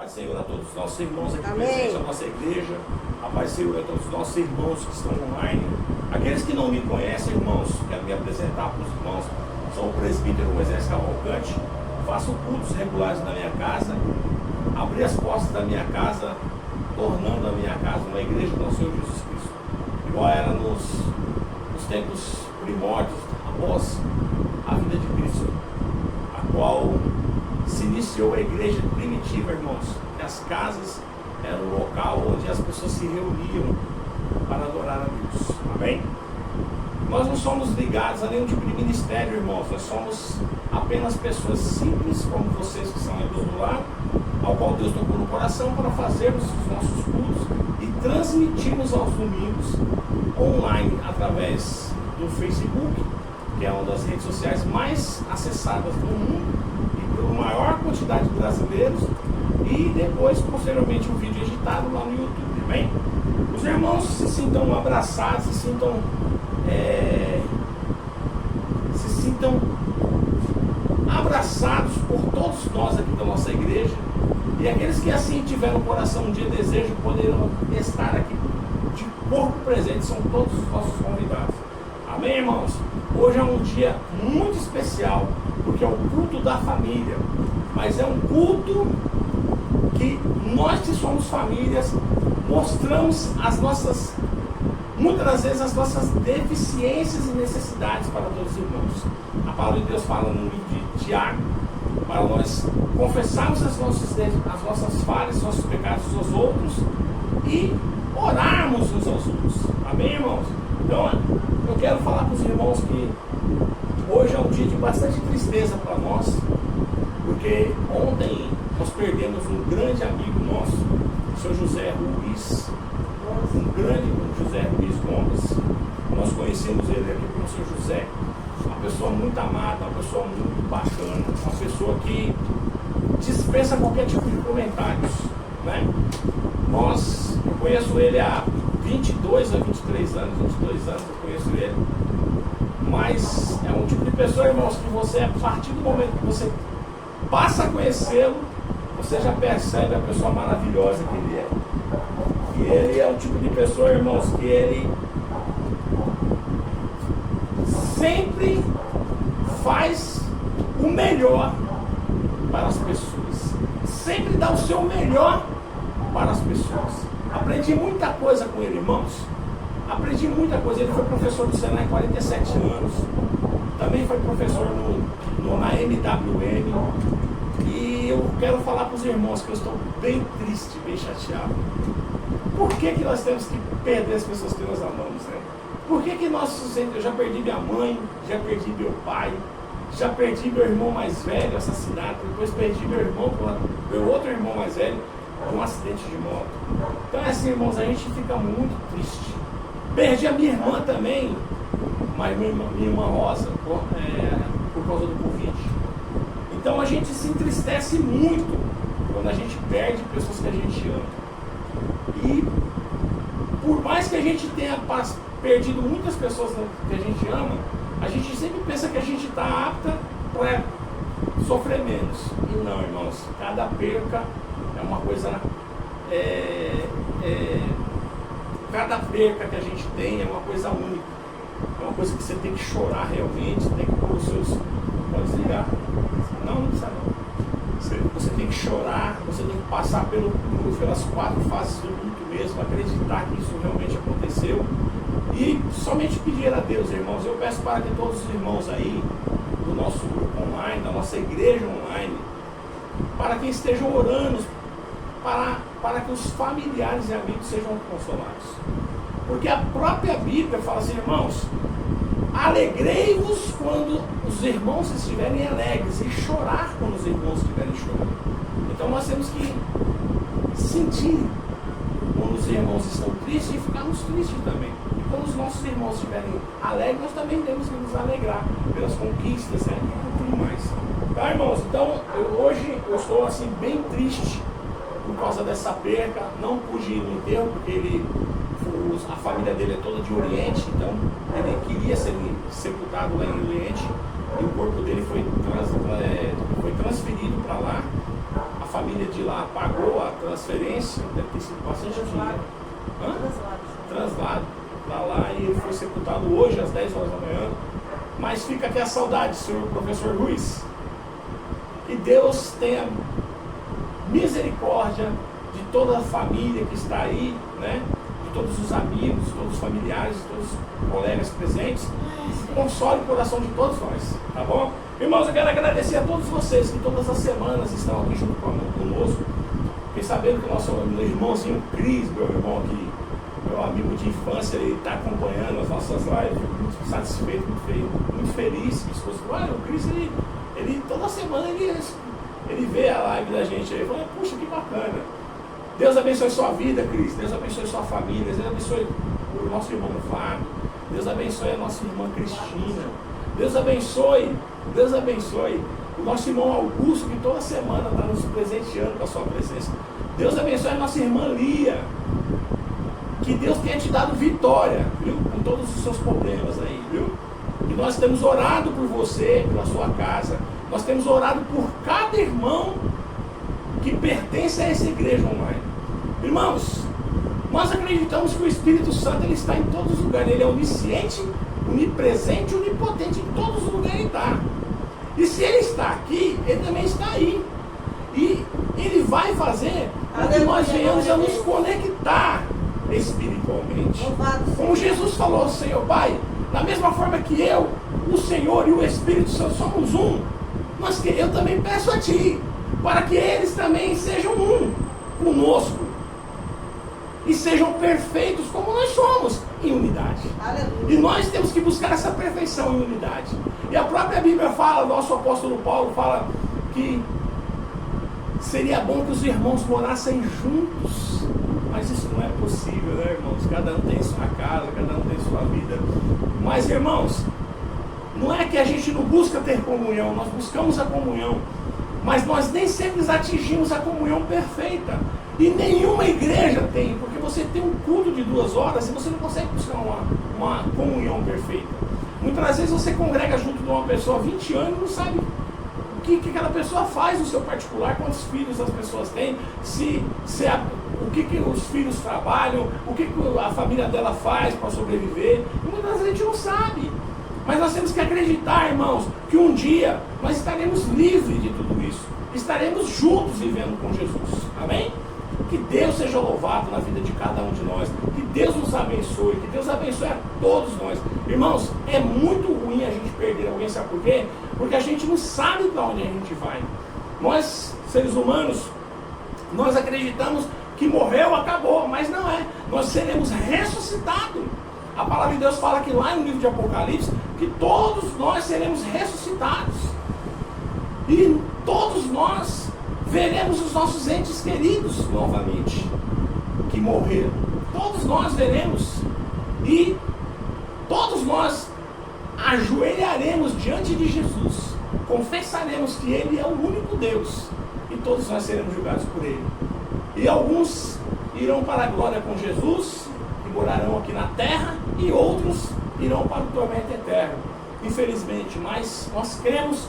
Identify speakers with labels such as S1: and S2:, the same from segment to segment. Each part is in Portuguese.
S1: Paz do Senhor a todos os nossos irmãos aqui
S2: Amém.
S1: presentes, a nossa igreja. A paz do Senhor a todos os nossos irmãos que estão online. Aqueles que não me conhecem, irmãos, quero me apresentar para os irmãos. Sou o presbítero Moisés Cavalcante. Faço cultos regulares na minha casa. Abri as portas da minha casa, tornando a minha casa uma igreja do nosso Senhor Jesus Cristo. Igual era nos tempos primórdios, após a vida de Cristo, a qual se iniciou a igreja primitiva, irmãos. Que as casas eram o local onde as pessoas se reuniam para adorar a Deus. Amém? Nós não somos ligados a nenhum tipo de ministério, irmãos. Nós somos apenas pessoas simples, como vocês que são aí do outro lado, ao qual Deus tocou no coração para fazermos os nossos cultos e transmitirmos aos domingos online através do Facebook, que é uma das redes sociais mais acessadas do mundo e por maior quantidade de brasileiros, e depois, posteriormente, um vídeo editado lá no YouTube. Amém? Os irmãos se sintam abraçados, se sintam abraçados por todos nós aqui da nossa igreja, e aqueles que assim tiveram o coração um dia desejo poderão estar aqui de corpo presente, são todos os nossos convidados. Amém, irmãos? Hoje é um dia muito especial, porque é o culto da família, mas é um culto que nós que somos famílias mostramos muitas das vezes as nossas deficiências e necessidades para todos os irmãos. A palavra de Deus fala no livro de Tiago, para nós confessarmos as nossas falhas, os nossos pecados uns aos outros e orarmos uns aos outros. Amém, irmãos? Então, eu quero falar para os irmãos que hoje é um dia de bastante tristeza para nós, porque ontem nós perdemos um grande amigo nosso, o Sr. José Ruiz, um grande José Ruiz Gomes. Nós conhecemos ele aqui como Sr. José, uma pessoa muito amada, uma pessoa muito bacana, uma pessoa que dispensa qualquer tipo de comentários, né? Eu conheço ele há 22 a 23 anos, 22 anos eu conheço ele, mas é um tipo de pessoa, irmãos, que você, a partir do momento que você passa a conhecê-lo, você já percebe a pessoa maravilhosa que ele é. E ele é um tipo de pessoa, irmãos, que ele sempre faz o melhor para as pessoas. Sempre dá o seu melhor para as pessoas. Aprendi muita coisa com ele, irmãos. Aprendi muita coisa. Ele foi professor do Senai há 47 anos. Também foi professor na MWM. E eu quero falar para os irmãos que eu estou bem triste, bem chateado. Por que nós temos que perder as pessoas que nós amamos, né? Por que eu já perdi minha mãe, já perdi meu pai, já perdi meu irmão mais velho assassinado, depois perdi meu outro irmão mais velho com um acidente de moto. Então assim, irmãos, a gente fica muito triste. Perdi a minha irmã também, mas minha irmã Rosa, por causa do Covid. Então a gente se entristece muito quando a gente perde pessoas que a gente ama. E por mais que a gente tenha perdido muitas pessoas que a gente ama, a gente sempre pensa que a gente está apta para sofrer menos. E não, irmãos, cada perca é uma coisa. Cada perca que a gente tem é uma coisa única. É uma coisa que você tem que chorar realmente, tem que pôr os seus. Pode desligar. Não precisa não. Você tem que chorar, você tem que passar pelas 4 fases do luto mesmo, acreditar que isso realmente aconteceu e somente pedir a Deus, irmãos. Eu peço para que todos os irmãos aí do nosso grupo online, da nossa igreja online, para que estejam orando para que os familiares e amigos sejam consolados. Porque a própria Bíblia fala assim, irmãos, alegrei-vos quando os irmãos estiverem alegres e chorar quando os irmãos estiverem chorando. Então nós temos que sentir quando os irmãos estão tristes e ficarmos tristes também. E quando os nossos irmãos estiverem alegres, nós também temos que nos alegrar pelas conquistas, né? E tudo mais. Tá, irmãos? Então hoje eu estou assim bem triste por causa dessa perca. Não pude ir no enterro porque a família dele é toda de Oriente, então ele queria ser sepultado lá em Oriente e o corpo dele foi transferido para lá. A família de lá pagou a transferência, deve ter sido bastante dinheiro. Translado para lá, e ele foi sepultado hoje às 10 horas da manhã. Mas fica aqui a saudade, senhor professor Luiz. Que Deus tenha misericórdia de toda a família que está aí, né? De todos os amigos, todos os familiares, todos os colegas presentes. Console o coração de todos nós, tá bom? Irmãos, eu quero agradecer a todos vocês que todas as semanas estão aqui junto conosco. Fiquei sabendo que o nosso irmãozinho Cris, meu irmão aqui, meu amigo de infância, ele está acompanhando as nossas lives, muito satisfeito, muito feliz. Minha esposa falou, olha, o Cris, ele toda semana ele vê a live da gente aí. Eu falei, puxa, que bacana. Deus abençoe sua vida, Cris. Deus abençoe sua família. Deus abençoe o nosso irmão Fábio. Deus abençoe a nossa irmã Cristina. Deus abençoe o nosso irmão Augusto, que toda semana está nos presenteando com a sua presença. Deus abençoe a nossa irmã Lia. Que Deus tenha te dado vitória, viu? Com todos os seus problemas aí, viu? E nós temos orado por você, pela sua casa. Nós temos orado por cada irmão que pertence a essa igreja online. Irmãos, nós acreditamos que o Espírito Santo ele está em todos os lugares. Ele é onisciente, onipresente, onipotente. Em todos os lugares ele está. E se ele está aqui, ele também está aí. E ele vai fazer com que nós venhamos a nos conectar espiritualmente. Como Jesus falou, Senhor Pai, da mesma forma que eu, o Senhor e o Espírito Santo somos um, mas que eu também peço a Ti, para que eles também sejam um conosco e sejam perfeitos como nós somos, em unidade. Aleluia. E nós temos que buscar essa perfeição em unidade. E a própria Bíblia fala, nosso apóstolo Paulo fala que seria bom que os irmãos morassem juntos, mas isso não é possível, né, irmãos? Cada um tem sua casa, cada um tem sua vida. Mas, irmãos, não é que a gente não busca ter comunhão, nós buscamos a comunhão, mas nós nem sempre atingimos a comunhão perfeita. E nenhuma igreja tem, porque você tem um culto de 2 horas e você não consegue buscar uma comunhão perfeita. Muitas vezes você congrega junto de uma pessoa há 20 anos e não sabe o que aquela pessoa faz no seu particular, quantos filhos as pessoas têm, o que os filhos trabalham, o que a família dela faz para sobreviver. E muitas vezes a gente não sabe. Mas nós temos que acreditar, irmãos, que um dia nós estaremos livres de tudo isso. Estaremos juntos vivendo com Jesus. Amém? Que Deus seja louvado na vida de cada um de nós. Que Deus nos abençoe. Que Deus abençoe a todos nós. Irmãos, é muito ruim a gente perder alguém, sabe por quê? Porque a gente não sabe para onde a gente vai. Nós, seres humanos, nós acreditamos que morreu, acabou. Mas não é. Nós seremos ressuscitados. A palavra de Deus fala que lá no livro de Apocalipse, que todos nós seremos ressuscitados. E todos nós veremos os nossos entes queridos novamente, que morreram. Todos nós veremos. E todos nós ajoelharemos diante de Jesus. Confessaremos que Ele é o único Deus. E todos nós seremos julgados por Ele. E alguns irão para a glória com Jesus, e morarão aqui na terra, e outros irão para o tormento eterno. Infelizmente, mas nós cremos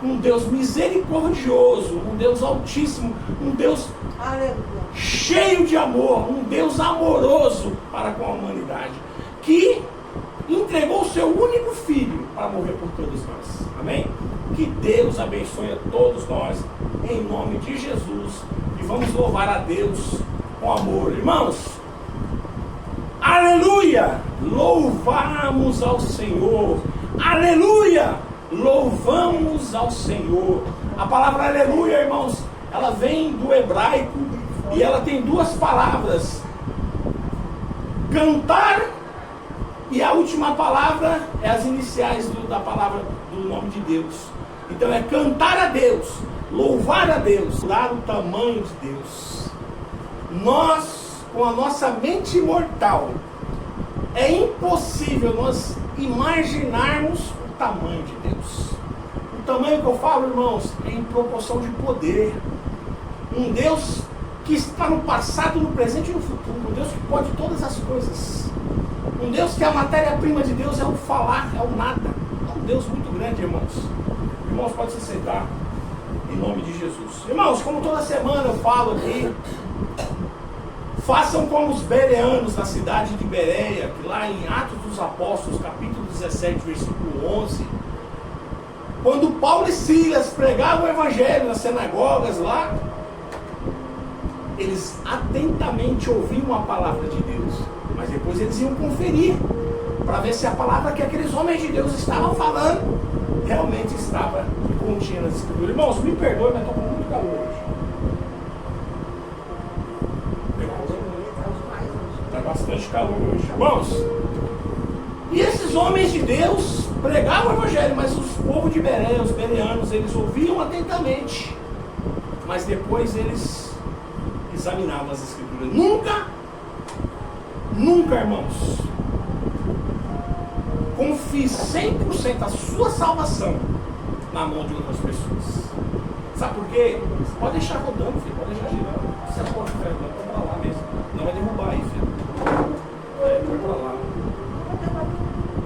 S1: um Deus misericordioso, um Deus altíssimo, um Deus cheio de amor, um Deus amoroso para com a humanidade, que entregou o seu único filho para morrer por todos nós. Amém? Que Deus abençoe a todos nós, em nome de Jesus, e vamos louvar a Deus com amor. Irmãos, aleluia! Louvamos ao Senhor. Aleluia! Louvamos ao Senhor. A palavra aleluia, irmãos, ela vem do hebraico e ela tem 2 palavras: cantar, e a última palavra é as iniciais da palavra do nome de Deus. Então é cantar a Deus, louvar a Deus, dar o tamanho de Deus. Nós, com a nossa mente mortal, é impossível nós imaginarmos o tamanho de Deus. O tamanho que eu falo, irmãos, é em proporção de poder. Um Deus que está no passado, no presente e no futuro. Um Deus que pode todas as coisas. Um Deus que a matéria-prima de Deus é o falar, é o nada. É um Deus muito grande, irmãos. Irmãos, pode se sentar. Em nome de Jesus. Irmãos, como toda semana eu falo aqui, façam como os bereanos da cidade de Bereia, que lá em Atos dos Apóstolos, capítulo 17, versículo 11, quando Paulo e Silas pregavam o evangelho nas sinagogas lá, eles atentamente ouviam a palavra de Deus, mas depois eles iam conferir para ver se a palavra que aqueles homens de Deus estavam falando realmente estava contínua nas escrituras. Irmãos, me perdoe, mas estou com muito calor hoje. Está bastante calor hoje. Irmãos, e esses homens de Deus pregavam o evangelho, mas os povos de Bereia, os bereanos, eles ouviam atentamente, mas depois eles examinavam as escrituras. Nunca, irmãos, confie 100% a sua salvação na mão de outras pessoas. Sabe por quê? Pode deixar rodando, filho, pode deixar girando. Você pode ficar rodando, vai pra lá mesmo. Não vai derrubar aí, filho. Vai pra lá.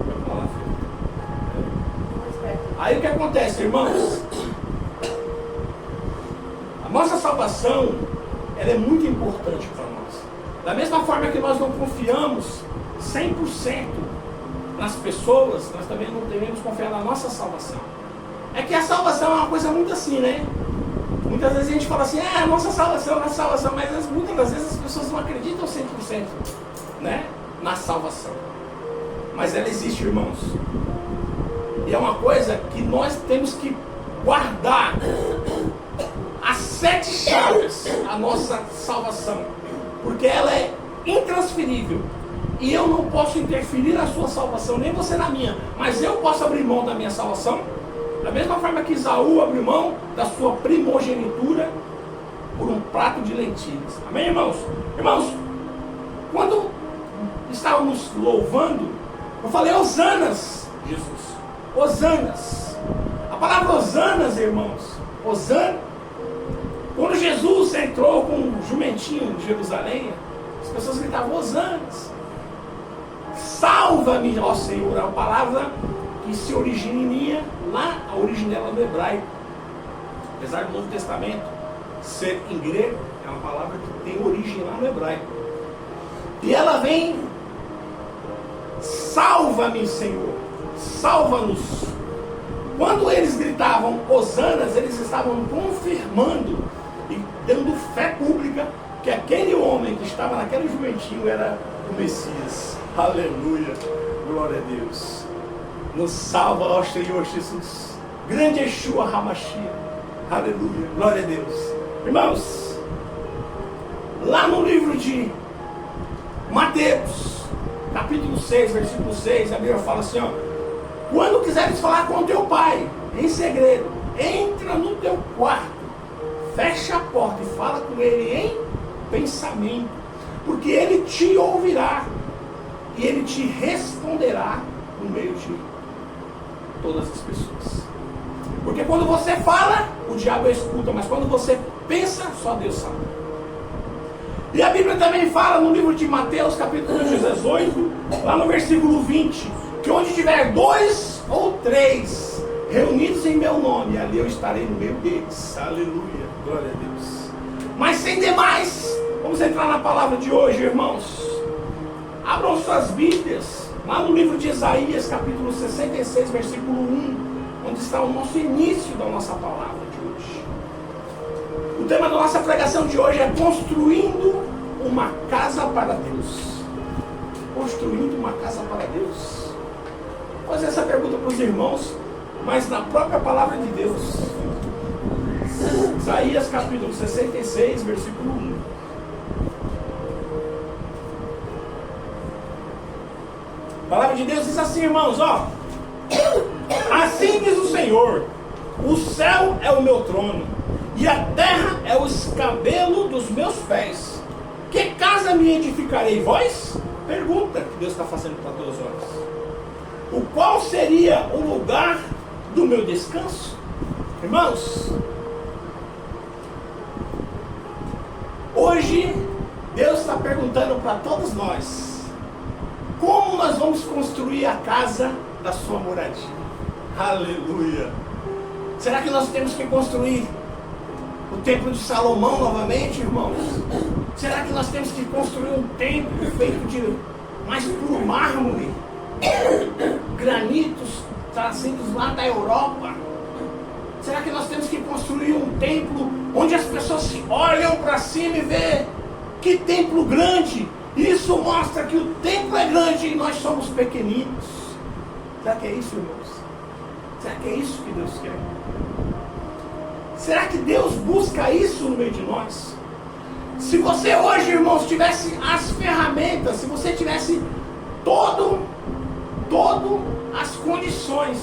S1: Vai pra lá, filho. Aí o que acontece, irmãos? A nossa salvação, ela é muito importante para nós. Da mesma forma que nós não confiamos 100% nas pessoas, nós também não devemos confiar na nossa salvação. É que a salvação é uma coisa muito assim, né? Muitas vezes a gente fala assim, nossa salvação, mas muitas das vezes as pessoas não acreditam 100%, né? Na salvação. Mas ela existe, irmãos. E é uma coisa que nós temos que guardar as 7 chaves a nossa salvação, porque ela é intransferível. E eu não posso interferir na sua salvação, nem você na minha, mas eu posso abrir mão da minha salvação, da mesma forma que Esaú abriu mão da sua primogenitura por um prato de lentilhas. Amém, irmãos? Irmãos, quando estávamos louvando, eu falei Hosanas, Jesus. Hosanas. A palavra Hosanas, irmãos, Hosana. Quando Jesus entrou com um jumentinho de Jerusalém, as pessoas gritavam Hosanas. Salva-me, ó Senhor. É uma palavra que se origina em mim, lá a origem dela no hebraico. Apesar do Novo Testamento ser em grego, é uma palavra que tem origem lá no hebraico. E ela vem, salva-me, Senhor. Salva-nos. Quando eles gritavam Hosanas, eles estavam confirmando e dando fé pública que aquele homem que estava naquele jumentinho era o Messias. Aleluia, glória a Deus. Nos salva, ó Senhor Jesus. Grande Yeshua HaMashiach. Aleluia, glória a Deus. Irmãos, lá no livro de Mateus, capítulo 6, versículo 6, a Bíblia fala assim, ó: quando quiseres falar com o teu pai em segredo, entra no teu quarto, fecha a porta e fala com ele em pensamento, porque ele te ouvirá e ele te responderá no meio de todas as pessoas. Porque quando você fala, o diabo escuta, mas quando você pensa, só Deus sabe. E a Bíblia também fala no livro de Mateus, capítulo 18, lá no versículo 20, que onde tiver 2 ou 3 reunidos em meu nome, ali eu estarei no meio deles. Aleluia, glória a Deus. Mas sem demais, vamos entrar na palavra de hoje, irmãos. Abram suas Bíblias, lá no livro de Isaías, capítulo 66, versículo 1, onde está o nosso início da nossa palavra de hoje. O tema da nossa pregação de hoje é construindo uma casa para Deus. Construindo uma casa para Deus. Vou fazer essa pergunta para os irmãos, mas na própria palavra de Deus. Isaías capítulo 66, versículo 1. A palavra de Deus diz assim, irmãos, ó: assim diz o Senhor: o céu é o meu trono, e a terra é o escabelo dos meus pés. Que casa me edificarei, vós? Pergunta que Deus está fazendo para todos nós. O qual seria o lugar do meu descanso? Irmãos, hoje Deus está perguntando para todos nós: como nós vamos construir a casa da sua moradia? Aleluia! Será que nós temos que construir o templo de Salomão novamente, irmãos? Será que nós temos que construir um templo feito de mais puro mármore, granitos trazidos lá da Europa? Será que nós temos que construir um templo onde as pessoas olham para cima e vê que templo grande? Isso mostra que o templo é grande e nós somos pequeninos. Será que é isso, irmãos? Será que é isso que Deus quer? Será que Deus busca isso no meio de nós? Se você hoje, irmãos, tivesse as ferramentas, se você tivesse todo as condições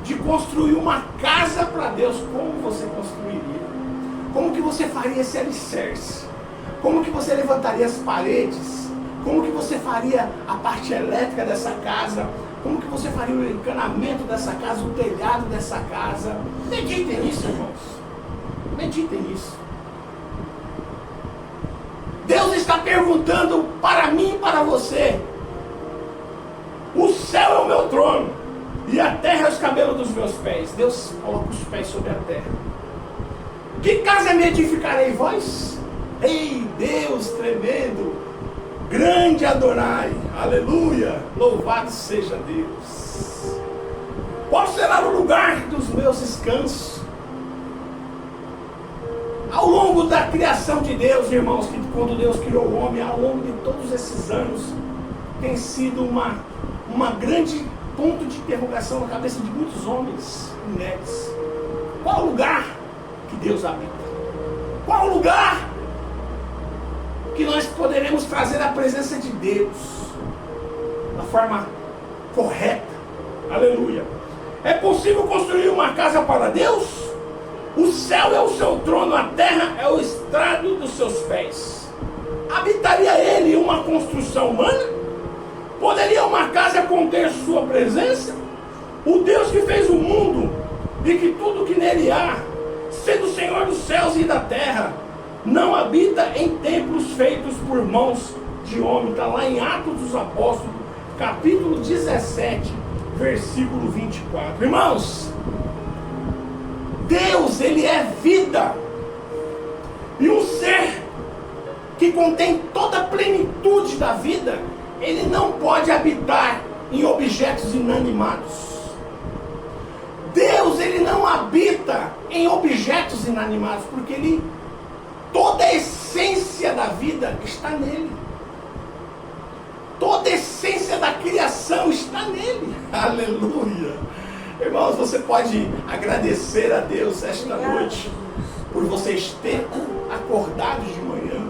S1: de construir uma casa para Deus, como você construiria? Como que você faria esse alicerce? Como que você levantaria as paredes? Como que você faria a parte elétrica dessa casa? Como que você faria o encanamento dessa casa, o telhado dessa casa? Meditem nisso, irmãos. Meditem nisso. Deus está perguntando para mim e para você. O céu é o meu trono e a terra é os cabelos dos meus pés. Deus coloca os pés sobre a terra. Que casa me edificarei vós? Ei, Deus tremendo, grande Adonai, aleluia, louvado seja Deus. Qual será o lugar dos meus descansos? Ao longo da criação de Deus, irmãos, que quando Deus criou o homem, ao longo de todos esses anos, tem sido uma grande ponto de interrogação na cabeça de muitos homens e mulheres. Qual o lugar que Deus habita? Qual o lugar que nós poderemos trazer a presença de Deus da forma correta? Aleluia. É possível construir uma casa para Deus? O céu é o seu trono, a terra é o estrado dos seus pés. Habitaria ele uma construção humana? Poderia uma casa conter sua presença? O Deus que fez o mundo e que tudo que nele há, sendo o Senhor dos céus e da terra, não habita em templos feitos por mãos de homem. Está lá em Atos dos Apóstolos, capítulo 17, versículo 24. Irmãos, Deus, Ele é vida. E um ser que contém toda a plenitude da vida, Ele não pode habitar em objetos inanimados. Deus, Ele não habita em objetos inanimados, porque toda a essência da vida está nele. Toda a essência da criação está nele. Aleluia. Irmãos, você pode agradecer a Deus esta noite por vocês ter acordado de manhã,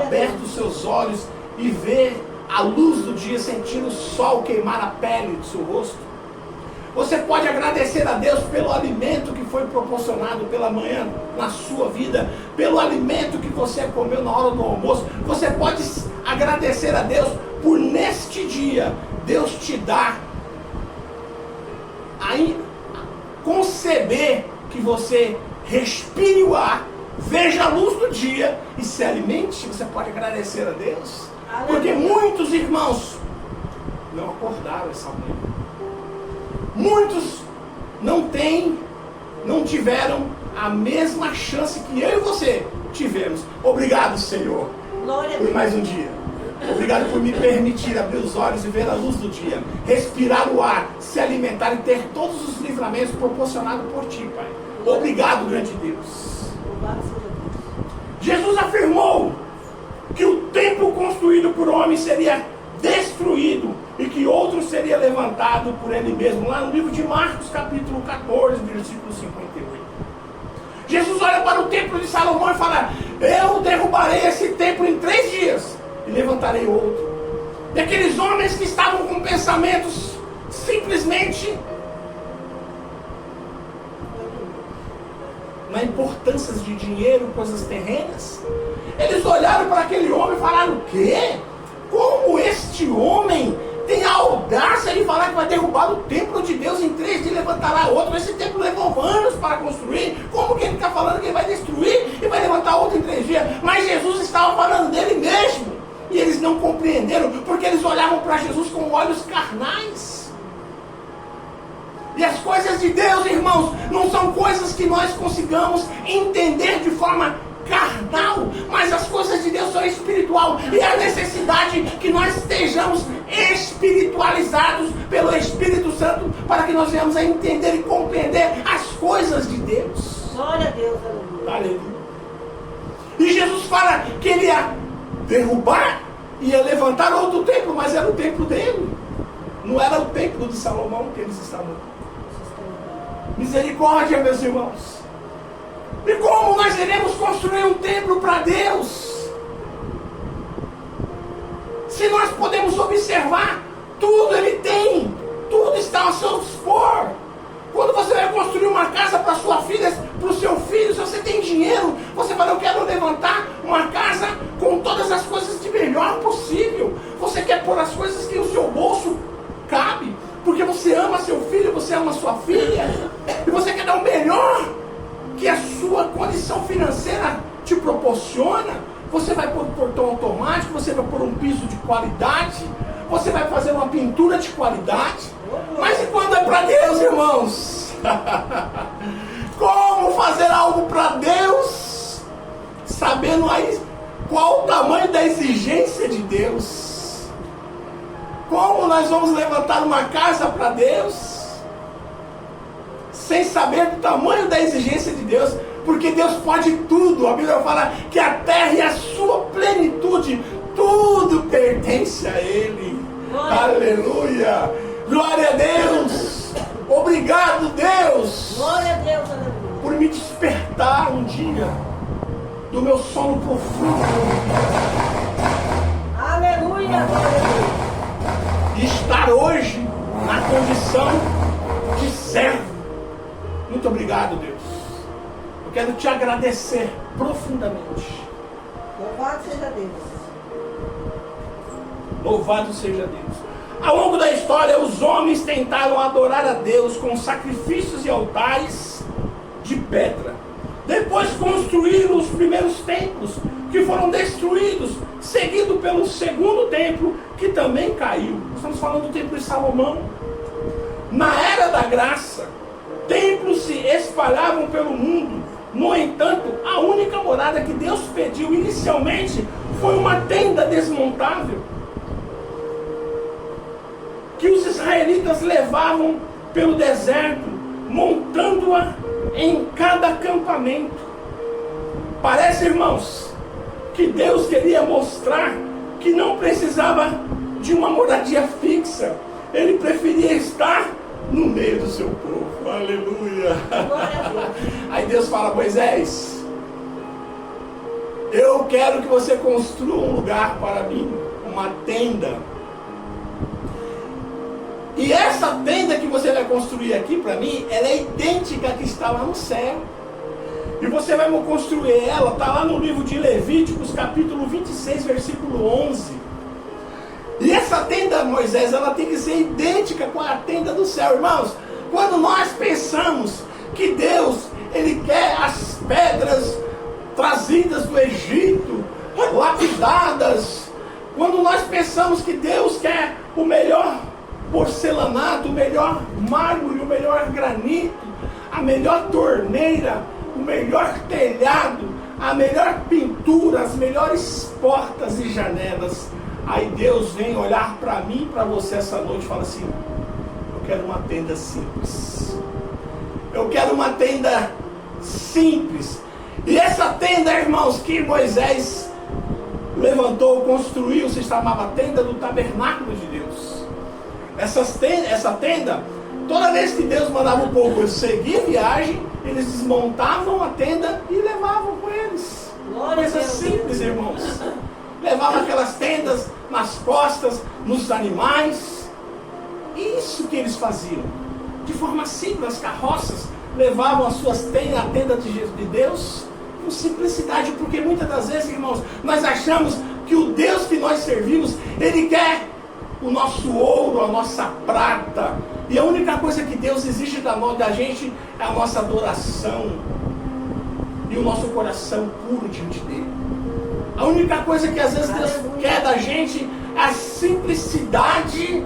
S1: aberto os seus olhos e ver a luz do dia, sentindo o sol queimar a pele do seu rosto. Você pode agradecer a Deus pelo alimento que foi proporcionado pela manhã na sua vida, pelo alimento que você comeu na hora do almoço. Você pode agradecer a Deus por neste dia Deus te dar, conceber que você respire o ar, veja a luz do dia e se alimente. Você pode agradecer a Deus. Porque muitos irmãos não acordaram essa manhã. Muitos não tiveram a mesma chance que eu e você tivemos. Obrigado, Senhor, por mais um dia. Obrigado por me permitir abrir os olhos e ver a luz do dia, respirar o ar, se alimentar e ter todos os livramentos proporcionados por Ti, Pai. Obrigado, grande Deus. Jesus afirmou que o templo construído por homem seria destruído e que outro seria levantado por ele mesmo, lá no livro de Marcos, capítulo 14, versículo 58. Jesus olha para o templo de Salomão e fala: eu derrubarei esse templo em 3 dias e levantarei outro. E aqueles homens que estavam com pensamentos simplesmente na importância de dinheiro, coisas terrenas, eles olharam para aquele homem e falaram: o quê? Como este homem tem a audácia de falar que vai derrubar o templo de Deus em 3 dias e levantará outro? Esse templo levou anos para construir. Como que ele está falando que ele vai destruir e vai levantar outro em 3 dias? Mas Jesus estava falando dele mesmo. E eles não compreenderam, porque eles olhavam para Jesus com olhos carnais. E as coisas de Deus, irmãos, não são coisas que nós consigamos entender de forma carnal, mas as coisas de Deus são espiritual, e é a necessidade que nós estejamos espiritualizados pelo Espírito Santo, para que nós venhamos a entender e compreender as coisas de Deus.
S2: Glória a Deus, aleluia.
S1: Aleluia. E Jesus fala que ele ia derrubar, ia levantar outro templo, mas era o templo dele, não era o templo de Salomão que eles estavam. Misericórdia, meus irmãos. E como nós iremos construir um templo para Deus? Se nós podemos observar, tudo ele tem, tudo está ao seu dispor. Quando você vai construir uma casa para sua filha, para o seu filho, se você tem dinheiro, você fala, eu quero levantar uma casa com todas as coisas de melhor possível. Você quer pôr as coisas que o seu bolso cabe, porque você ama seu filho, você ama sua filha, e você quer dar o melhor que a sua condição financeira te proporciona. Você vai pôr portão automático, você vai pôr um piso de qualidade, você vai fazer uma pintura de qualidade. Mas e quando é para Deus, irmãos? Como fazer algo para Deus, sabendo aí qual o tamanho da exigência de Deus? Como nós vamos levantar uma casa para Deus sem saber do tamanho da exigência de Deus? Porque Deus pode tudo. A Bíblia fala que a terra e a sua plenitude, tudo pertence a Ele. Aleluia! Glória a Deus! Obrigado, Deus!
S2: Glória a Deus, aleluia.
S1: Por me despertar um dia do meu sono profundo.
S2: Aleluia, glória a Deus.
S1: E estar hoje na condição de servo. Muito obrigado, Deus. Eu quero te agradecer profundamente.
S2: Louvado seja Deus.
S1: Louvado seja Deus. Ao longo da história, os homens tentaram adorar a Deus com sacrifícios e altares de pedra. Depois construíram os primeiros templos, que foram destruídos, seguido pelo segundo templo, que também caiu. Estamos falando do templo de Salomão. Na era da graça, templos se espalhavam pelo mundo. No entanto, a única morada que Deus pediu inicialmente foi uma tenda desmontável, que os israelitas levavam pelo deserto, montando-a em cada acampamento. Parece, irmãos, que Deus queria mostrar que não precisava de uma moradia fixa. Ele preferia estar no meio do seu povo. Aleluia! Aí Deus fala, Moisés, eu quero que você construa um lugar para mim, uma tenda. E essa tenda que você vai construir aqui para mim, ela é idêntica à que está lá no céu. E você vai construir ela, está lá no livro de Levíticos, capítulo 26, versículo 11. E essa tenda, Moisés, ela tem que ser idêntica com a tenda do céu. Irmãos, quando nós pensamos que Deus, Ele quer as pedras trazidas do Egito, lapidadas, quando nós pensamos que Deus quer o melhor porcelanato, o melhor mármore, o melhor granito, a melhor torneira, o melhor telhado, a melhor pintura, as melhores portas e janelas, aí Deus vem olhar para mim e para você essa noite e fala assim, eu quero uma tenda simples, eu quero uma tenda simples. E essa tenda, irmãos, que Moisés levantou, construiu, se chamava tenda do tabernáculo de Deus. Essa tenda, toda vez que Deus mandava o povo seguir viagem, eles desmontavam a tenda e levavam com eles. Coisa simples, irmãos. Levavam aquelas tendas nas costas, nos animais. Isso que eles faziam. De forma simples, as carroças levavam as suas tendas, a tenda de Deus, com simplicidade, porque muitas das vezes, irmãos, nós achamos que o Deus que nós servimos, Ele quer o nosso ouro, a nossa prata, e a única coisa que Deus exige da gente é a nossa adoração e o nosso coração puro diante dele. A única coisa que às vezes Deus quer da gente é a simplicidade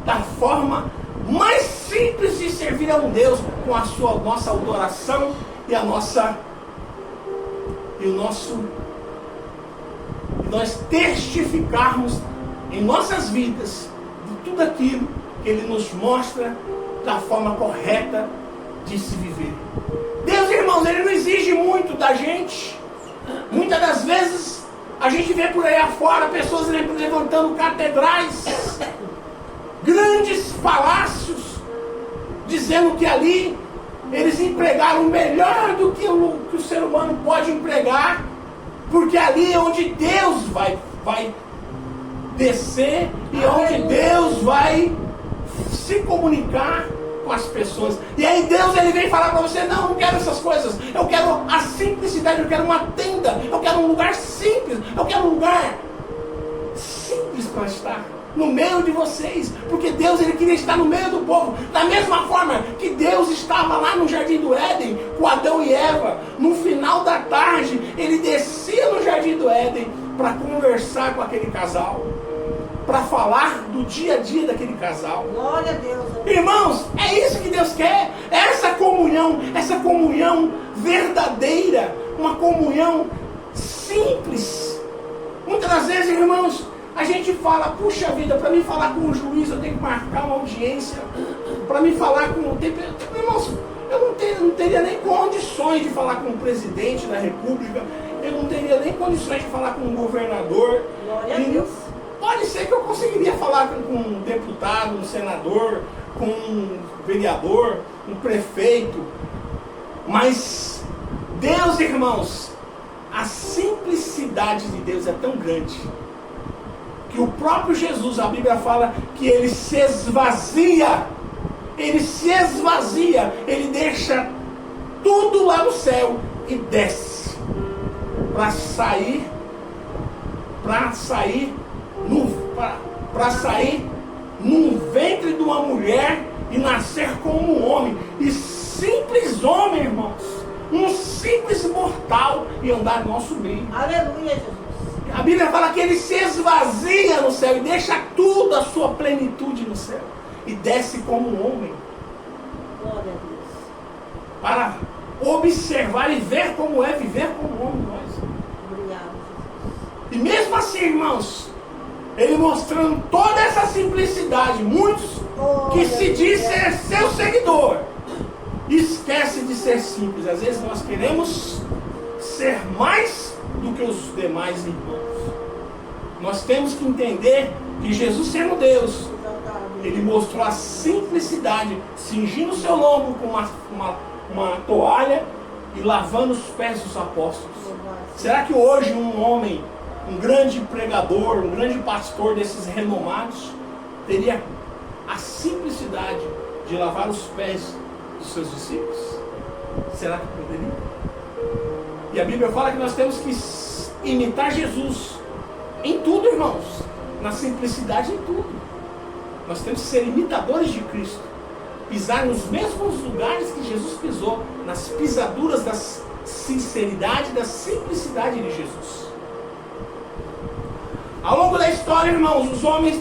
S1: da forma mais simples de servir a um Deus com a nossa adoração e nós testificarmos em nossas vidas de tudo aquilo que Ele nos mostra da forma correta de se viver. Deus, irmãos, Ele não exige muito da gente. Muitas das vezes a gente vê por aí afora pessoas levantando catedrais, grandes palácios, dizendo que ali eles empregaram melhor do que o ser humano pode empregar, porque ali é onde Deus vai descer e onde Deus vai se comunicar com as pessoas. E aí Deus, Ele vem falar para você: não quero essas coisas, eu quero a simplicidade, eu quero uma tenda, eu quero um lugar simples, eu quero um lugar simples para estar no meio de vocês, porque Deus, Ele queria estar no meio do povo, da mesma forma que Deus estava lá no Jardim do Éden, com Adão e Eva. No final da tarde, Ele descia no Jardim do Éden para conversar com aquele casal, para falar do dia a dia daquele casal.
S2: Glória a Deus.
S1: Irmãos, é isso que Deus quer, essa comunhão verdadeira, uma comunhão simples. Muitas das vezes, irmãos, a gente fala: puxa vida, para mim falar com o juiz eu tenho que marcar uma audiência, para mim falar com o... Irmãos, eu não teria nem condições de falar com o presidente da república, eu não teria nem condições de falar com o governador.
S2: Glória a Deus.
S1: Pode ser que eu conseguiria falar com um deputado, um senador, com um vereador, um prefeito, mas Deus, irmãos, a simplicidade de Deus é tão grande que o próprio Jesus, a Bíblia fala que Ele se esvazia, Ele deixa tudo lá no céu e desce para sair num ventre de uma mulher e nascer como um homem. E simples homem, irmãos, um simples mortal, e andar no nosso meio.
S2: Aleluia, Jesus.
S1: A Bíblia fala que Ele se esvazia no céu e deixa tudo a sua plenitude no céu e desce como um homem.
S2: Glória a Deus.
S1: Para observar e ver como é viver como um homem nós.
S2: Obrigado, Jesus.
S1: E mesmo assim, irmãos, Ele mostrando toda essa simplicidade, muitos que se diz ser seu seguidor, esquece de ser simples. Às vezes nós queremos ser mais do que os demais irmãos. Nós temos que entender que Jesus, sendo Deus, Ele mostrou a simplicidade, cingindo o seu lombo com uma toalha e lavando os pés dos apóstolos. Será que hoje um homem, um grande pregador, um grande pastor desses renomados, teria a simplicidade de lavar os pés dos seus discípulos? Será que poderia? E a Bíblia fala que nós temos que imitar Jesus em tudo, irmãos, na simplicidade em tudo. Nós temos que ser imitadores de Cristo, pisar nos mesmos lugares que Jesus pisou, nas pisaduras da sinceridade, da simplicidade de Jesus. Ao longo da história, irmãos, os homens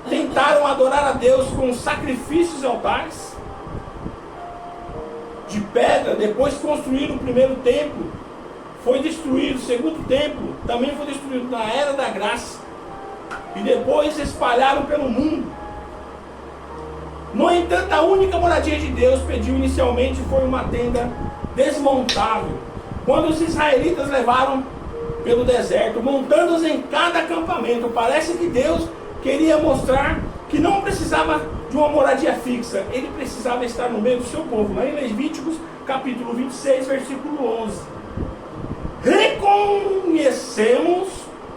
S1: tentaram adorar a Deus com sacrifícios e altares de pedra. Depois construíram o primeiro templo, foi destruído. O segundo templo também foi destruído na Era da Graça, e depois se espalharam pelo mundo. No entanto, a única moradia de Deus pediu inicialmente foi uma tenda desmontável, quando os israelitas levaram pelo deserto, montando-os em cada acampamento. Parece que Deus queria mostrar que não precisava de uma moradia fixa, Ele precisava estar no meio do seu povo. Lá em Levíticos capítulo 26, versículo 11. Reconhecemos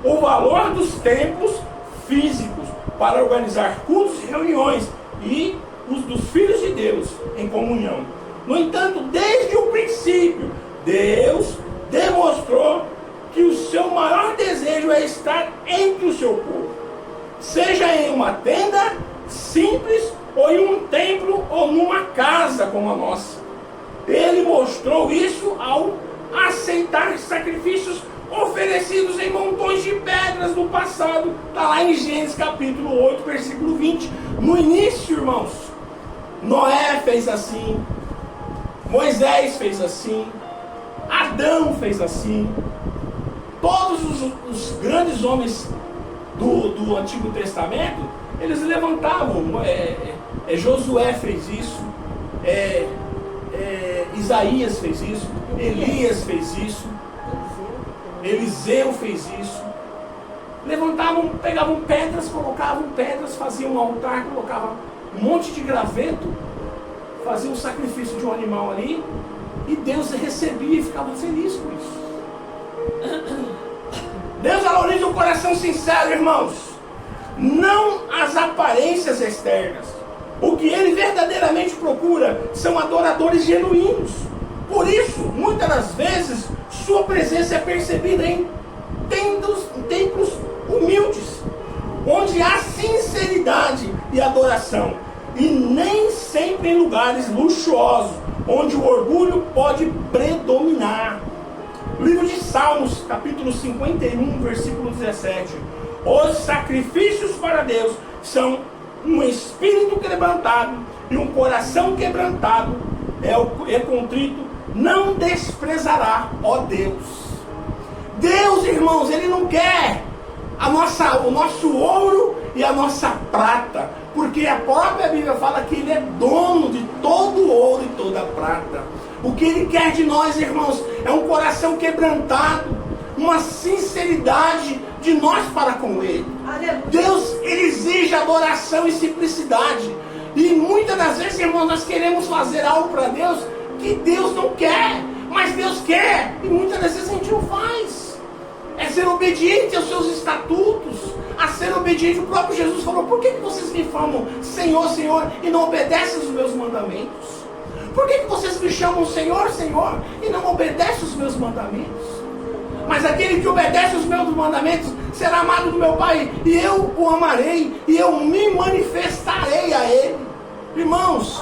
S1: o valor dos templos físicos para organizar cultos e reuniões, e os dos filhos de Deus em comunhão. No entanto, desde o princípio, Deus demonstrou que o seu maior desejo é estar entre o seu povo, seja em uma tenda simples, ou em um templo, ou numa casa como a nossa. Ele mostrou isso ao aceitar sacrifícios oferecidos em montões de pedras outras no passado. Está lá em Gênesis capítulo 8, versículo 20. No início, irmãos, Noé fez assim, Moisés fez assim, Adão fez assim. Todos os grandes homens do Antigo Testamento, eles levantavam. Josué fez isso, Isaías fez isso, Elias fez isso, Eliseu fez isso. Levantavam, pegavam pedras, colocavam pedras, faziam um altar, colocavam um monte de graveto, faziam um sacrifício de um animal ali, e Deus recebia e ficava feliz com isso. Deus valoriza um coração sincero, irmãos, não as aparências externas. O que Ele verdadeiramente procura são adoradores genuínos. Por isso, muitas das vezes, sua presença é percebida em templos humildes, onde há sinceridade e adoração, e nem sempre em lugares luxuosos, onde o orgulho pode predominar. Livro de Salmos, capítulo 51, versículo 17. Os sacrifícios para Deus são um espírito quebrantado e um coração quebrantado, é contrito, não desprezará, ó Deus. Deus, irmãos, Ele não quer o nosso ouro e a nossa prata, porque a própria Bíblia fala que Ele é dono de todo o ouro e toda a prata. O que Ele quer de nós, irmãos, é um coração quebrantado, uma sinceridade de nós para com Ele. Deus, Ele exige adoração e simplicidade. E muitas das vezes, irmãos, nós queremos fazer algo para Deus que Deus não quer, mas Deus quer, e muitas das vezes a gente não faz. É ser obediente aos seus estatutos, a ser obediente. O próprio Jesus falou: por que vocês me chamam Senhor, Senhor, e não obedecem os meus mandamentos? Por que vocês me chamam Senhor, Senhor, e não obedecem os meus mandamentos? Mas aquele que obedece os meus mandamentos será amado do meu Pai, e eu o amarei, e eu me manifestarei a Ele. Irmãos,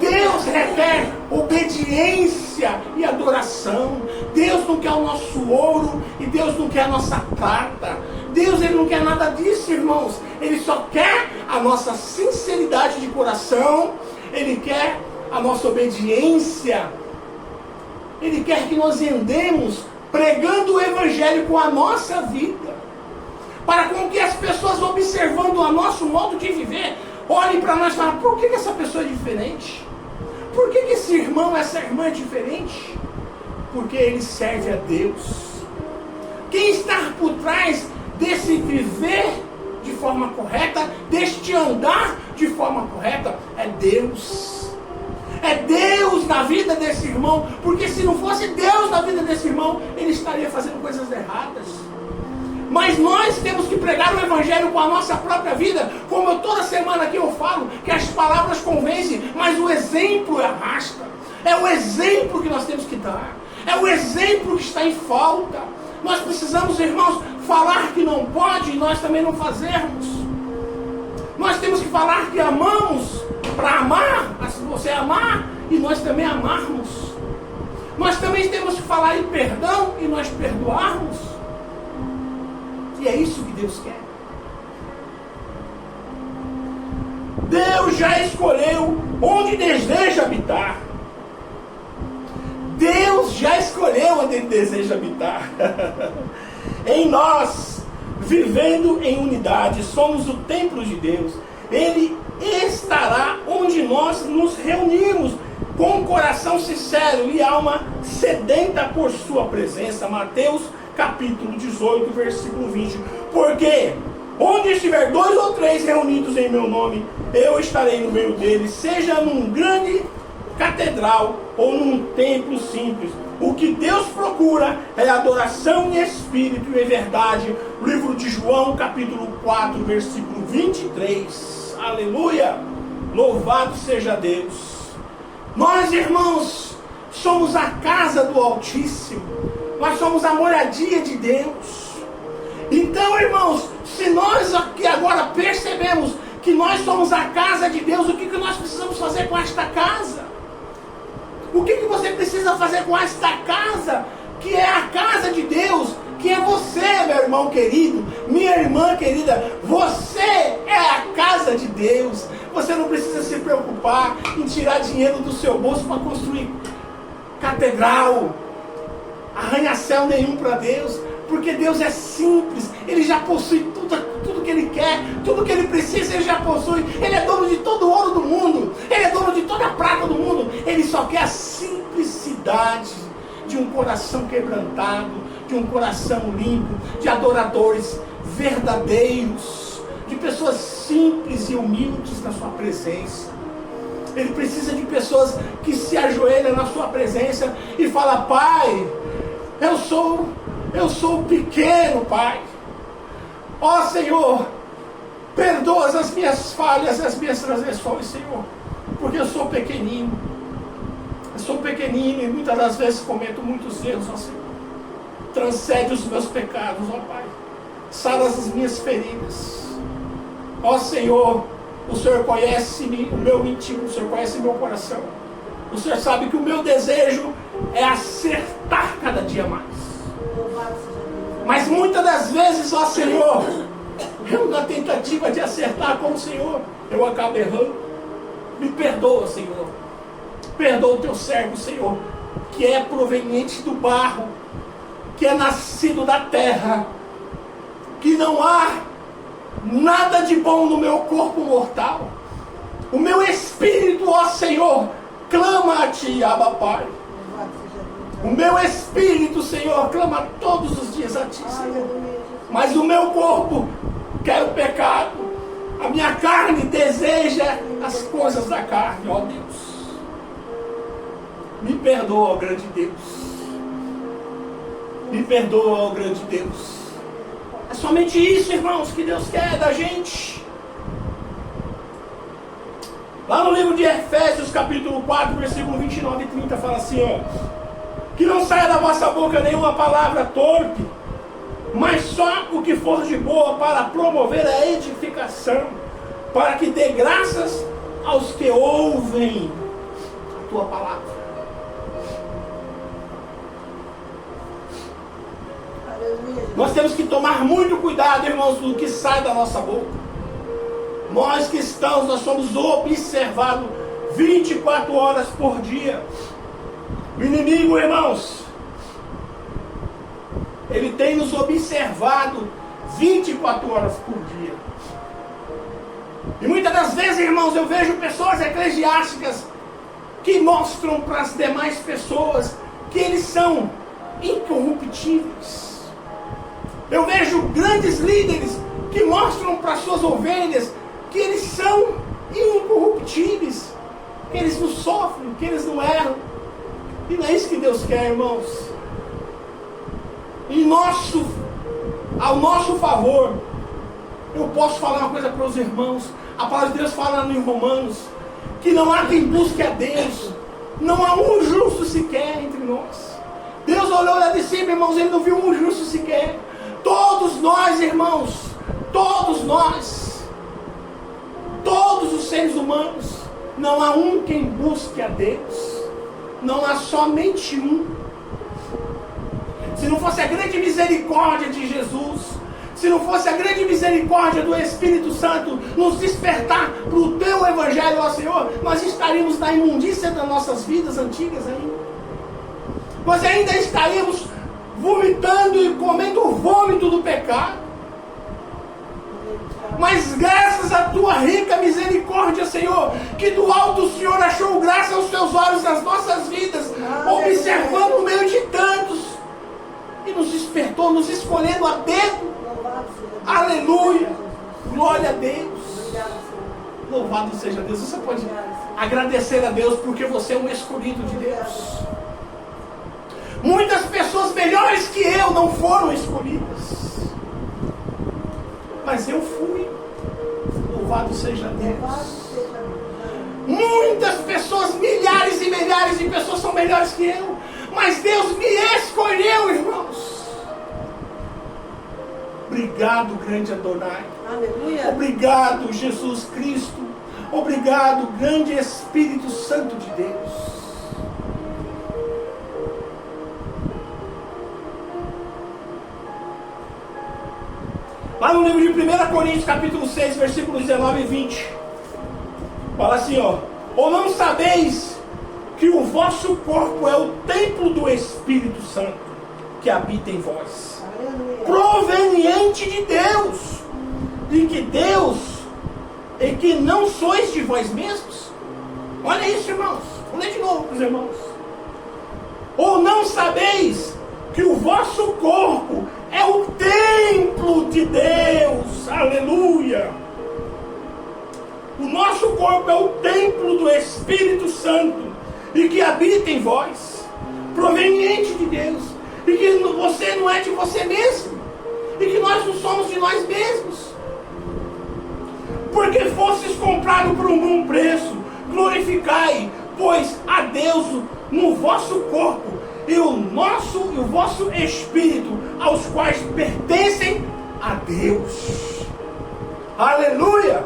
S1: Deus requer obediência e adoração. Deus não quer o nosso ouro, e Deus não quer a nossa prata. Deus, Ele não quer nada disso, irmãos. Ele só quer a nossa sinceridade de coração. Ele quer a nossa obediência. Ele quer que nós andemos pregando o Evangelho com a nossa vida, para com que as pessoas, observando o nosso modo de viver, olhem para nós e falem: por que essa pessoa é diferente? Por que esse irmão, essa irmã é diferente? Porque ele serve a Deus. Quem está por trás desse viver de forma correta, deste andar de forma correta, é Deus. É Deus na vida desse irmão, porque se não fosse Deus na vida desse irmão, ele estaria fazendo coisas erradas. Mas nós temos que pregar o Evangelho com a nossa própria vida, como eu toda semana aqui eu falo, que as palavras convencem, mas o exemplo arrasta. É o exemplo que nós temos que dar, é o exemplo que está em falta. Nós precisamos, irmãos, falar que não pode e nós também não fazermos. Nós temos que falar que amamos para amar, você amar e nós também amarmos. Nós também temos que falar em perdão e nós perdoarmos. E é isso que Deus quer. Deus já escolheu onde deseja habitar. Deus já escolheu onde Ele deseja habitar. Em nós, vivendo em unidade, somos o templo de Deus. Ele estará onde nós nos reunimos, com um coração sincero e alma sedenta por sua presença. Mateus capítulo 18, versículo 20. Porque onde estiver 2 ou 3 reunidos em meu nome, eu estarei no meio deles, seja num grande catedral ou num templo simples. O que Deus procura é adoração em espírito e em verdade. Livro de João capítulo 4, versículo 23. Aleluia! Louvado seja Deus. Nós, irmãos, somos a casa do Altíssimo. Nós somos a moradia de Deus. Então, irmãos, se nós aqui agora percebemos que nós somos a casa de Deus, o que nós precisamos fazer com esta casa? O que você precisa fazer com esta casa, que é a casa de Deus, que é você, meu irmão? irmão querido, minha irmã querida, você é a casa de Deus. Você não precisa se preocupar em tirar dinheiro do seu bolso para construir catedral, arranha-céu nenhum para Deus, porque Deus é simples. Ele já possui tudo que Ele quer, tudo que Ele precisa Ele já possui. Ele é dono de todo o ouro do mundo, Ele é dono de toda a prata do mundo. Ele só quer a simplicidade de um coração quebrantado, de um coração limpo, de adoradores verdadeiros, de pessoas simples e humildes na sua presença. Ele precisa de pessoas que se ajoelham na sua presença e falam: Pai, eu sou pequeno, Pai. Ó Senhor, perdoa as minhas falhas, as minhas transgressões, Senhor, porque eu sou pequenino. Eu sou pequenino e muitas das vezes cometo muitos erros, ó Senhor. Transcende os meus pecados, ó Pai. Sara as minhas feridas. Ó Senhor, o Senhor conhece o meu íntimo, o Senhor conhece o meu coração. O Senhor sabe que o meu desejo é acertar cada dia mais. Mas muitas das vezes, ó Senhor, eu na tentativa de acertar com o Senhor, eu acabo errando. Me perdoa, Senhor. Perdoa o teu servo, Senhor, que é proveniente do barro, que é nascido da terra, que não há nada de bom no meu corpo mortal. O meu espírito, ó Senhor, clama a Ti, Abba Pai. O meu espírito, Senhor, clama todos os dias a Ti, Senhor. Mas o meu corpo quer o pecado. A minha carne deseja as coisas da carne, ó Deus. Me perdoa, ó grande Deus. Me perdoa, ó grande Deus. É somente isso, irmãos, que Deus quer da gente. Lá no livro de Efésios, capítulo 4, versículo 29 e 30, fala assim, ó: que não saia da vossa boca nenhuma palavra torpe, mas só o que for de boa para promover a edificação, para que dê graças aos que ouvem a tua palavra. Nós temos que tomar muito cuidado, irmãos, do que sai da nossa boca. Nós cristãos, nós somos observados 24 horas por dia. O inimigo, irmãos, ele tem nos observado 24 horas por dia. E muitas das vezes, irmãos, eu vejo pessoas eclesiásticas que mostram para as demais pessoas que eles são incorruptíveis. Eu vejo grandes líderes que mostram para suas ovelhas que eles são incorruptíveis, que eles não sofrem, que eles não erram. E não é isso que Deus quer, irmãos. Ao nosso favor, eu posso falar uma coisa para os irmãos. A palavra de Deus fala em Romanos que não há quem busque a Deus, não há um justo sequer entre nós. Deus olhou lá de cima, irmãos, Ele não viu um justo sequer. Todos nós, irmãos, todos nós, todos os seres humanos, não há um quem busque a Deus, não há somente um. Se não fosse a grande misericórdia de Jesus, se não fosse a grande misericórdia do Espírito Santo nos despertar para o teu Evangelho, ó Senhor, nós estaríamos na imundícia das nossas vidas antigas ainda. Nós ainda estaríamos vomitando e comendo o vômito do pecado. Mas graças à tua rica misericórdia, Senhor, que do alto o Senhor achou graça aos teus olhos nas nossas vidas, observando no meio de tantos, e nos despertou, nos escolhendo a dedo. Aleluia, glória a Deus. Louvado seja Deus. Você pode agradecer a Deus porque você é um escolhido de Deus. Muitas pessoas melhores que eu não foram escolhidas, mas eu fui. Louvado seja Deus. Muitas pessoas, milhares e milhares de pessoas são melhores que eu, mas Deus me escolheu, irmãos. Obrigado, grande Adonai.
S2: Aleluia.
S1: Obrigado, Jesus Cristo. Obrigado, grande Espírito Santo de Deus. Lá no livro de 1 Coríntios, capítulo 6, versículos 19 e 20. Fala assim, ó. Ou não sabeis que o vosso corpo é o templo do Espírito Santo que habita em vós, proveniente de Deus, e que não sois de vós mesmos? Olha isso, irmãos. Vou ler de novo para os irmãos. Ou não sabeis que o vosso corpo é o templo de Deus? Aleluia! O nosso corpo é o templo do Espírito Santo e que habita em vós, proveniente de Deus, e que você não é de você mesmo, e que nós não somos de nós mesmos, porque fostes comprado por um bom preço. Glorificai, pois, a Deus no vosso corpo e o vosso espírito, aos quais pertencem a Deus. Aleluia!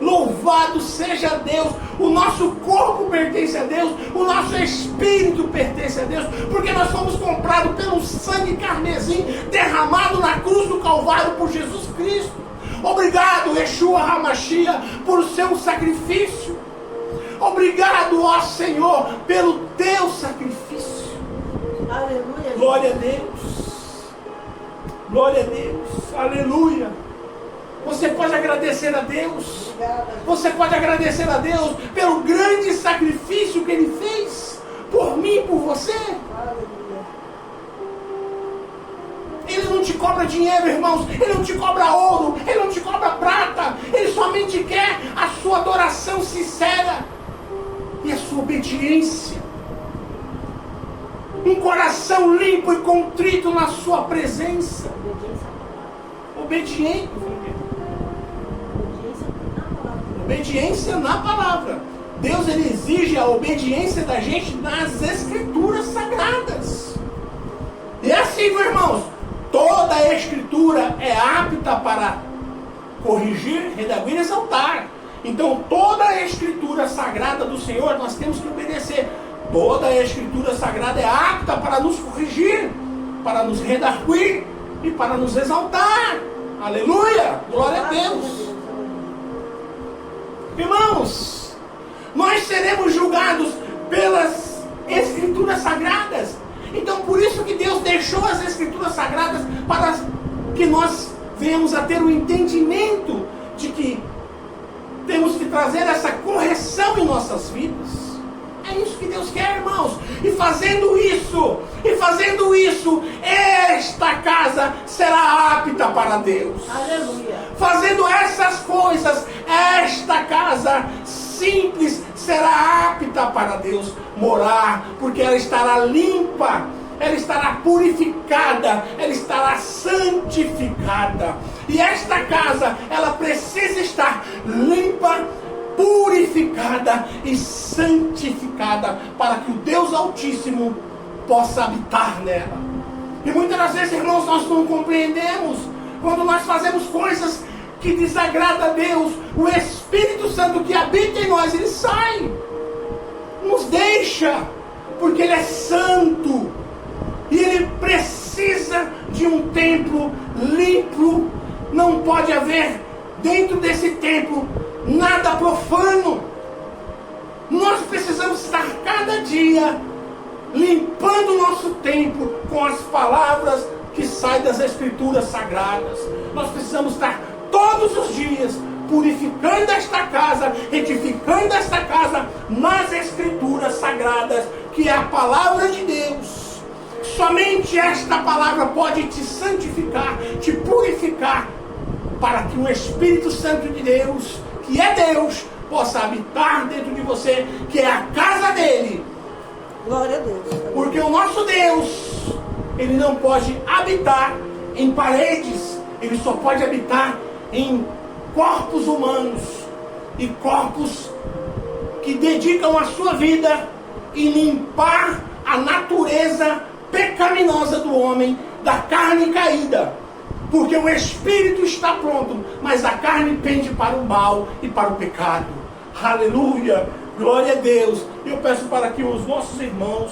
S1: Louvado seja Deus. O nosso corpo pertence a Deus, o nosso espírito pertence a Deus, porque nós fomos comprados pelo sangue carmesim derramado na cruz do Calvário por Jesus Cristo. Obrigado, Yeshua HaMashiach, por seu sacrifício. Obrigado, ó Senhor, pelo teu sacrifício.
S2: Aleluia.
S1: Glória a Deus. Glória a Deus. Aleluia. Você pode agradecer a Deus. Você pode agradecer a Deus pelo grande sacrifício que Ele fez por mim e por você. Ele não te cobra dinheiro, irmãos. Ele não te cobra ouro. Ele não te cobra prata. Ele somente quer a sua adoração sincera e a sua obediência. Um coração limpo e contrito na sua presença. Obediente. Obediência na palavra. Deus, Ele exige a obediência da gente nas Escrituras Sagradas. E é assim, meus irmãos, toda a Escritura é apta para corrigir, redarguir e exaltar. Então toda a Escritura Sagrada do Senhor nós temos que obedecer. Toda a Escritura Sagrada é apta para nos corrigir, para nos redarguir e para nos exaltar. Aleluia! Glória a Deus! Irmãos, nós seremos julgados pelas Escrituras Sagradas. Então por isso que Deus deixou as Escrituras Sagradas, para que nós venhamos a ter o entendimento de que temos que trazer essa correção em nossas vidas. É isso que Deus quer, irmãos. E fazendo isso, esta casa será apta para Deus.
S2: Aleluia.
S1: Fazendo essas coisas, esta casa simples será apta para Deus morar, porque ela estará limpa, ela estará purificada, ela estará santificada. E esta casa, ela precisa estar limpa, purificada e santificada, para que o Deus Altíssimo possa habitar nela. E muitas das vezes, irmãos, nós não compreendemos. Quando nós fazemos coisas que desagradam a Deus, o Espírito Santo que habita em nós, ele sai, nos deixa, porque ele é santo, e ele precisa de um templo limpo. Não pode haver dentro desse templo nada profano. Nós precisamos estar cada dia limpando o nosso templo com as palavras que saem das Escrituras Sagradas. Nós precisamos estar todos os dias purificando esta casa, edificando esta casa nas Escrituras Sagradas, que é a palavra de Deus. Somente esta palavra pode te santificar, te purificar, para que o Espírito Santo de Deus, que é Deus, possa habitar dentro de você, que é a casa dele.
S2: Glória a Deus.
S1: Porque o nosso Deus, ele não pode habitar em paredes, ele só pode habitar em corpos humanos, e corpos que dedicam a sua vida em limpar a natureza pecaminosa do homem, da carne caída. Porque o espírito está pronto, mas a carne pende para o mal e para o pecado. Aleluia! Glória a Deus! Eu peço para que os nossos irmãos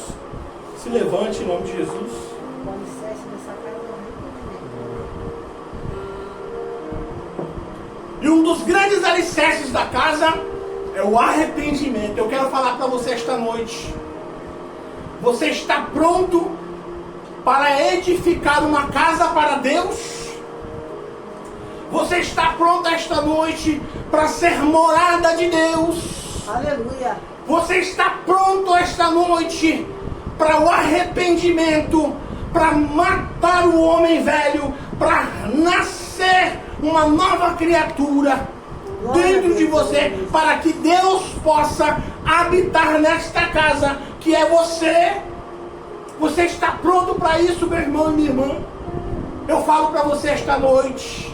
S1: se levantem em nome de Jesus.
S2: Com licença dessa casa,
S1: dos grandes alicerces da casa é o arrependimento. Eu quero falar para você esta noite. Você está pronto para edificar uma casa para Deus? Você está pronto esta noite para ser morada de Deus?
S2: Aleluia.
S1: Você está pronto esta noite para o arrependimento, para matar o homem velho, para nascer uma nova criatura dentro de você, para que Deus possa habitar nesta casa que é você? Você está pronto para isso, meu irmão e minha irmã? Eu falo para você esta noite.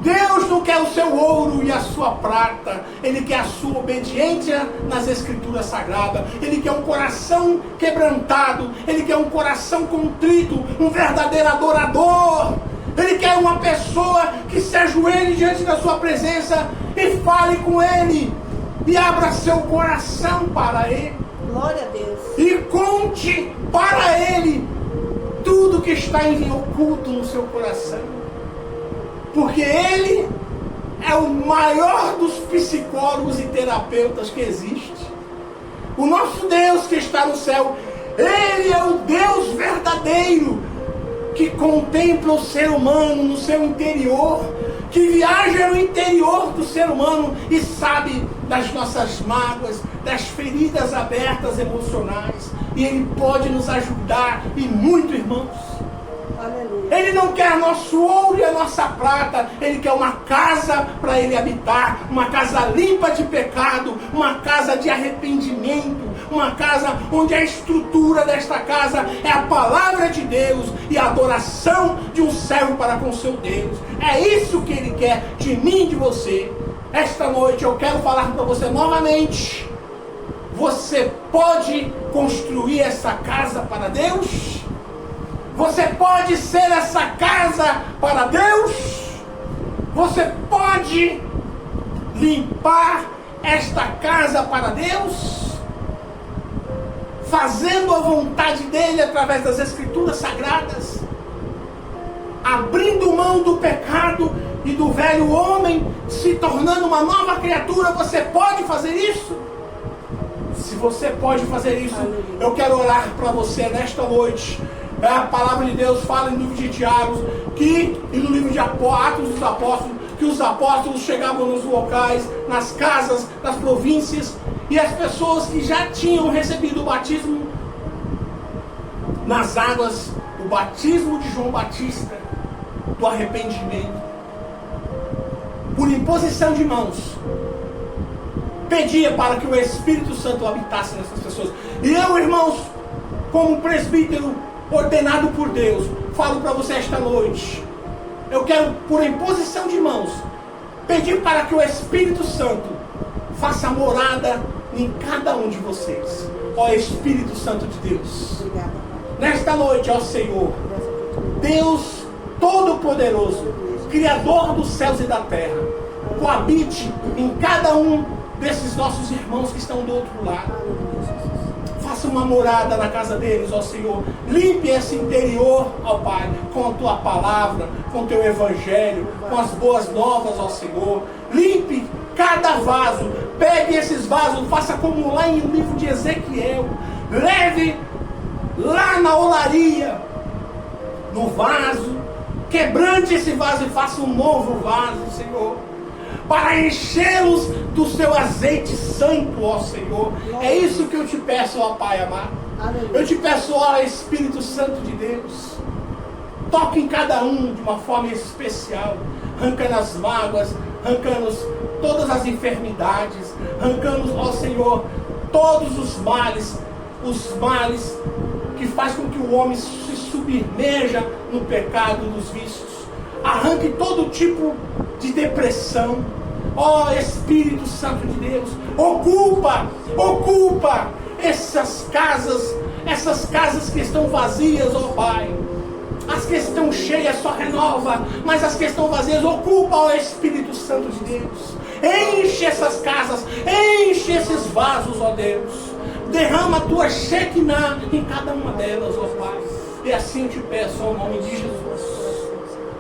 S1: Deus não quer o seu ouro e a sua prata. Ele quer a sua obediência nas escrituras sagradas. Ele quer um coração quebrantado. Ele quer um coração contrito, um verdadeiro adorador. Ele quer uma pessoa que se ajoelhe diante da sua presença e fale com Ele e abra seu coração para Ele.
S2: Glória a Deus.
S1: E conte para Ele tudo que está em oculto no seu coração. Porque Ele é o maior dos psicólogos e terapeutas que existe. O nosso Deus que está no céu, Ele é o Deus verdadeiro, que contempla o ser humano no seu interior, que viaja no interior do ser humano e sabe das nossas mágoas, das feridas abertas emocionais. E Ele pode nos ajudar, e muito, irmãos.
S2: Aleluia.
S1: Ele não quer nosso ouro e a nossa prata. Ele quer uma casa para Ele habitar. Uma casa limpa de pecado. Uma casa de arrependimento. Uma casa onde a estrutura desta casa é a palavra de Deus e a adoração de um servo para com seu Deus. É isso que Ele quer de mim e de você. Esta noite eu quero falar para você novamente. Você pode construir essa casa para Deus? Você pode ser essa casa para Deus? Você pode limpar esta casa para Deus? Fazendo a vontade dEle através das Escrituras Sagradas? Abrindo mão do pecado e do velho homem, se tornando uma nova criatura, você pode fazer isso? Se você pode fazer isso, eu quero orar para você nesta noite. A palavra de Deus fala no livro de Tiago, e no livro de Atos dos Apóstolos, que os apóstolos chegavam nos locais, nas casas, nas províncias, e as pessoas que já tinham recebido o batismo nas águas, o batismo de João Batista, do arrependimento, por imposição de mãos, pedia para que o Espírito Santo habitasse nessas pessoas. E eu, irmãos, como presbítero ordenado por Deus, falo para você esta noite, eu quero, por imposição de mãos, pedir para que o Espírito Santo faça morada em cada um de vocês. Ó Espírito Santo de Deus,
S2: Obrigada.
S1: nesta noite, ó Senhor, Deus Todo-Poderoso, Criador dos céus e da terra, coabite em cada um desses nossos irmãos que estão do outro lado. Faça uma morada na casa deles, ó Senhor. Limpe esse interior, ó Pai, com a Tua palavra, com o Teu Evangelho, com as boas novas, ó Senhor. Limpe cada vaso. Pegue esses vasos, faça como lá em o livro de Ezequiel. Leve lá na olaria, no vaso. Quebrante esse vaso e faça um novo vaso, Senhor, para enchê-los do seu azeite santo, ó Senhor. É isso que eu te peço, ó Pai amado. Eu te peço, ó Espírito Santo de Deus, toque em cada um de uma forma especial, arrancando as mágoas, arrancando todas as enfermidades, arrancando, ó Senhor, todos os males que faz com que o homem se submerja no pecado dos vícios. Arranque todo tipo de depressão. Ó Espírito Santo de Deus, ocupa essas casas que estão vazias, ó Pai. As que estão cheias só renova, mas as que estão vazias, ocupa, ó Espírito Santo de Deus. Enche essas casas, enche esses vasos, ó Deus. Derrama a tua Shekinah em cada uma delas, ó Pai. E assim eu te peço, ao nome de Jesus.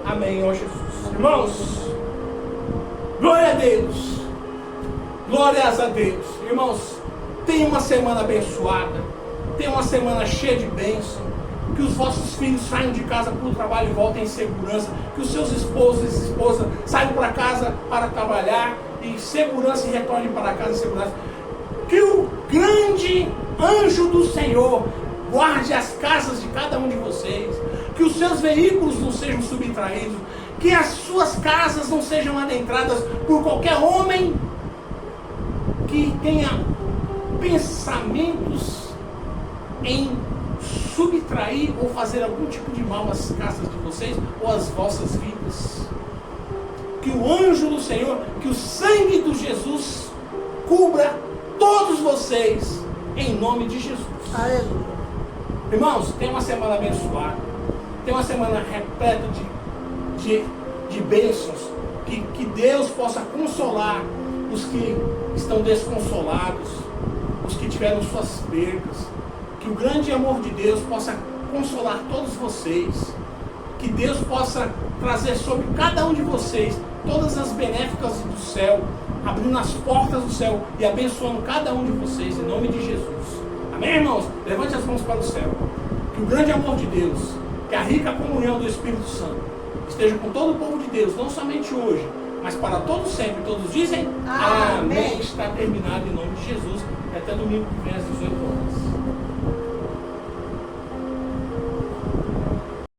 S1: Amém, ó Jesus. Irmãos, Glória a Deus. Glórias a Deus. Irmãos, tenha uma semana abençoada. Tenha uma semana cheia de bênção. Que os vossos filhos saiam de casa para o trabalho e voltem em segurança. Que os seus esposos e esposas saiam para casa para trabalhar em segurança e retornem para casa em segurança. Que o grande anjo do Senhor guarde as casas de cada um de vocês. Que os seus veículos não sejam subtraídos. Que as suas casas não sejam adentradas por qualquer homem que tenha pensamentos em subtrair ou fazer algum tipo de mal às casas de vocês ou às vossas vidas. Que o anjo do Senhor, que o sangue de Jesus cubra todos vocês em nome de Jesus.
S2: Aleluia.
S1: Irmãos, tem uma semana abençoada, tem uma semana repleta de bênçãos, que Deus possa consolar os que estão desconsolados, os que tiveram suas perdas, que o grande amor de Deus possa consolar todos vocês, que Deus possa trazer sobre cada um de vocês todas as benéficas do céu, abrindo as portas do céu e abençoando cada um de vocês em nome de Jesus. Amém, irmãos? Levante as mãos para o céu. Que o grande amor de Deus, que a rica comunhão do Espírito Santo esteja com todo o povo de Deus, não somente hoje, mas para todos sempre. Todos dizem amém. Está terminado em nome de Jesus. Até domingo que vem às 18 horas.